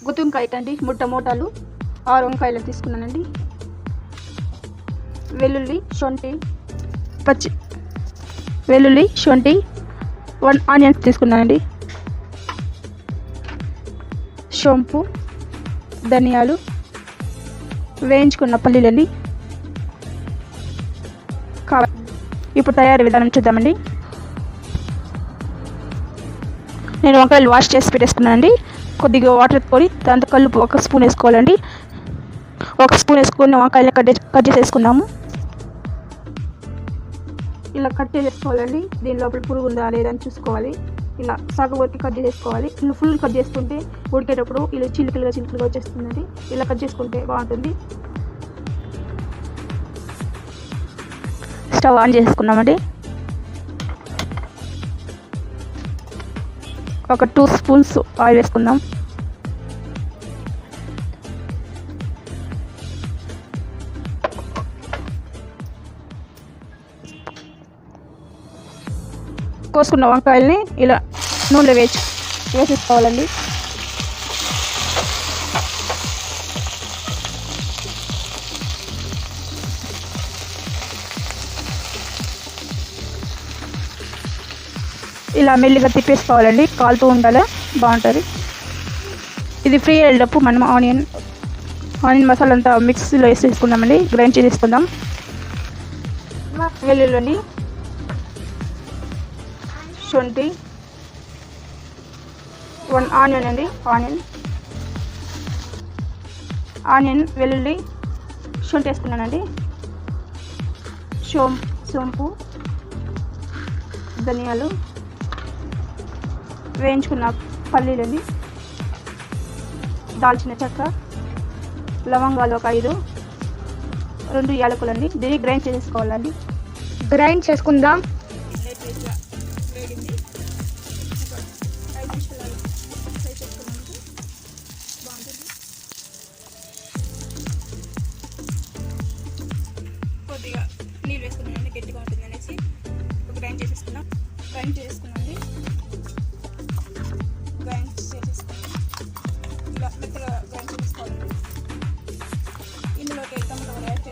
గుత్తి వంకాయ అండి 3 టమోటాలు 6 వంకాయలు తీసుకున్నానండి. వెల్లుల్లి శొంఠి 1 ఆనియన్స్ తీసుకున్నానండి. సోంపు, ధనియాలు, వేయించుకున్న పల్లీలండి. ఇప్పుడు తయారీ విధానం చూద్దామండి. నేను వంకాయలు వాష్ చేసి పెట్టేసుకున్నానండి. కొద్దిగా వాటర్ ఎత్తుకొని దాంతో కల్లుపు 1 స్పూన్ వేసుకోవాలండి. 1 స్పూన్ వేసుకొని వంకాయలు కట్ చేసేసుకున్నాము. ఇలా కట్ చేసేసుకోవాలండి. దీని లోపల పురుగు ఉందా లేదని చూసుకోవాలి. ఇలా సగం వరకు కట్ చేసుకోవాలి. ఇలా ఫుల్ కట్ చేసుకుంటే ఉడికేటప్పుడు ఇలా చిలుకలుగా వచ్చేస్తుందండి. ఇలా కట్ చేసుకుంటే బాగుంటుంది. స్టవ్ ఆన్ చేసుకున్నామండి. ఒక 2 స్పూన్స్ ఆయిల్ వేసుకుందాం. కోసుకున్న వంకాయల్ని ఇలా నూనెలో వేసేసుకోవాలండి. ఇలా మెల్లిగా తిప్పేసుకోవాలండి. కాలుతూ ఉండాలి, బాగుంటుంది. ఇది ఫ్రై అయ్యేటప్పుడు మనం ఆనియన్ మసాలా అంతా మిక్సీలో వేసేసుకుందామండి. గ్రైండ్ చేసేసుకుందాం. వెల్లుల్లి, శొంఠి, 1 ఆనియన్ అండి. ఆనియన్, వెల్లుల్లి, శొంఠి వేసుకున్నానండి. సోంపు, ధనియాలు, వేయించుకున్న పల్లీలండి, దాల్చిన చెక్క, లవంగాలు ఒక 5, 2 యాలకులండి. దీన్ని గ్రైండ్ చేసుకోవాలండి. గ్రైండ్ చేసుకుందాం. కొద్దిగా నీళ్ళు వేసుకున్నామండి, గట్టిగా ఉంటుంది అనేసి గ్రైండ్ చేసుకున్నామండి. గ్రైండ్ చేసేసుకున్నాం. ఇలా మెత్తగా గ్రైండ్ చేసుకోవాలండి. ఇందులోకి టమాటో యాడ్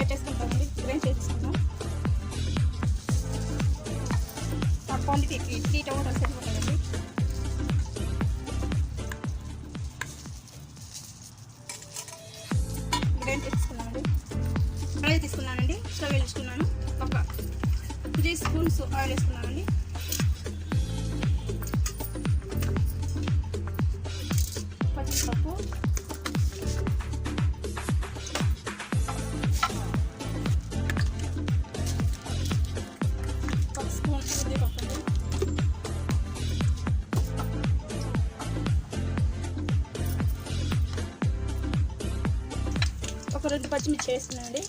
చేసుకుంటామండి. గ్రైండ్ చేసుకుంటాం. ఆ క్వాంటిటీకి 3 టమాటాలు సరిపోతాయండి. గ్రైండ్ చేసుకున్నామండి. కడాయి తీసుకున్నానండి. స్టవ్ వేసుకున్నాను. ఒక 3 స్పూన్స్ ఆయిల్ వేసుకున్నానండి. పచ్చిపప్పు, ఒక స్పూన్ ఉల్లిపప్పు అండి. ఒక 2 పచ్చిమిర్చి వేసుకున్నానండి.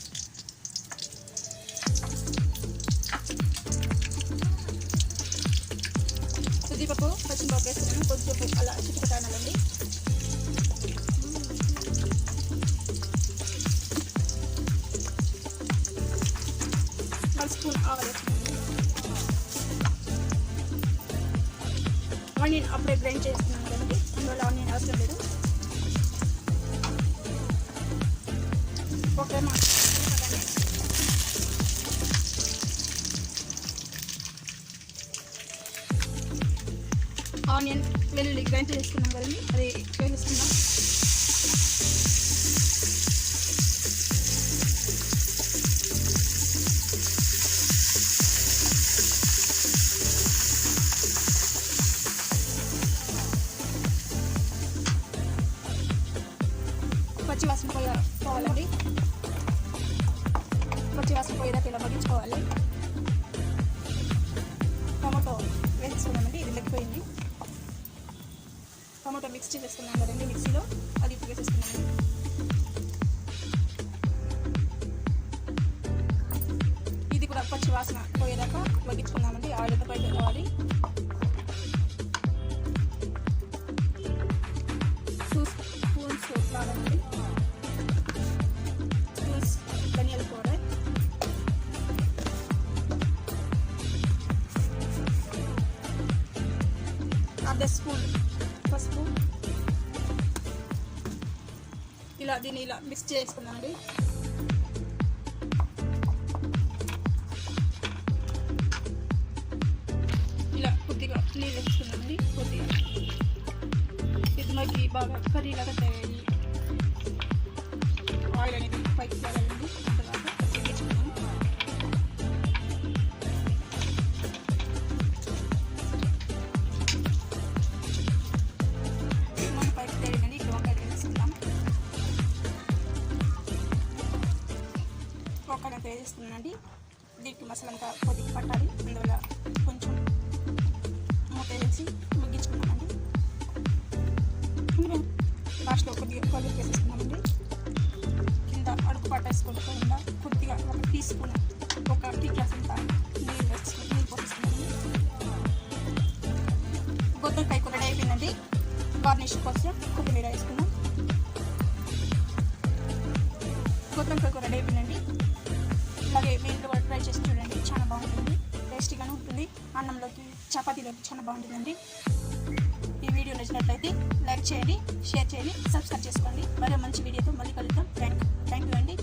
ఉద్దిపప్పు, పచ్చిమిరపప్పు వేసుకున్నాను. కొద్దిసేపు అలా చిట్టుకానాలండి. స్పూన్ ఆవాలు వేసుకున్నాను. ఆనియన్ అప్పుడే గ్రైండ్ చేసుకున్నాను కదండి, అందువల్ల ఆనియన్ అవసరం లేదు. ఓకే మా ఆనియన్, వెల్లుల్లి గ్రైండ్ చేసుకున్నాం కదండి, అది వేసేసుకుందాం. పచ్చివాసన పోవాలండి. పచ్చివాసన పోయేదాకా ఇలా మగ్గించుకోవాలి. టమాటో వేసేసుకున్నామండి. ఇది లెక్కిపోయింది. టమాటో మిక్స్ చేసేసుకున్నాం కదండి మిక్సీలో, అది ఇప్పుడు వేసేసుకున్నామండి. ఇది కూడా పచ్చివాసన పోయేదాకా మగ్గించుకున్నామండి. ఆయిల్ ఎంత బయట కావాలి. 2 స్పూన్స్ కావాలండి. ధనియాల పౌడర్, అర్ధ స్పూన్ పసుపు. ఇలా దీన్ని ఇలా మిక్స్ చేసుకుందామండి. ఇలా కొద్దిగా నీళ్ళు వేసుకుందామండి. కొద్దిగా ఇది మనకి బాగా కర్రీలాగా తయారయ్యి ఆయిల్ అనేది పైకి తేవాలండి. అంతదాకా వేసుకుందాం. మనం పైకి తేలిందండి. ఇప్పుడు వంకాయ వేసుకుందాం. వంకాయ వేసేస్తున్నానండి. దీనికి మసాలా అంతా కొద్దిగా పట్టాలి. అందువల్ల కొంచెం మూత వేసి ముగ్గించుకున్నామండి. లాస్ట్లో కొద్దిగా కొద్దిగా వేసేసుకున్నామండి. కింద అడుగు పట్టేసుకోకుండా కొద్దిగా ఒక టీ స్పూన్, ఒక టీ గ్లాస్ అంతా నీళ్ళు వేసుకుని నీళ్ళు పోసేసుకున్నామండి. గొద్దకాయ కూర రెడీ అయిపోయిందండి. గార్నిష్ కోసం కొత్తిమీర వేసుకున్నాం. గొద్దకాయ కూర రెడీ అయిపోయిందండి. అలాగే మీ ఇంట్లో కూడా ట్రై చేసి చూడండి. చాలా బాగుంటుంది, టేస్టీగానే ఉంటుంది. అన్నంలోకి చపాతీలోకి చాలా బాగుంటుందండి. ఈ వీడియో నచ్చినట్లయితే లైక్ చేయండి, షేర్ చేయండి, సబ్స్క్రైబ్ చేసుకోండి. మరో మంచి వీడియోతో మళ్ళీ కలుద్దాం. థ్యాంక్ యూ అండి.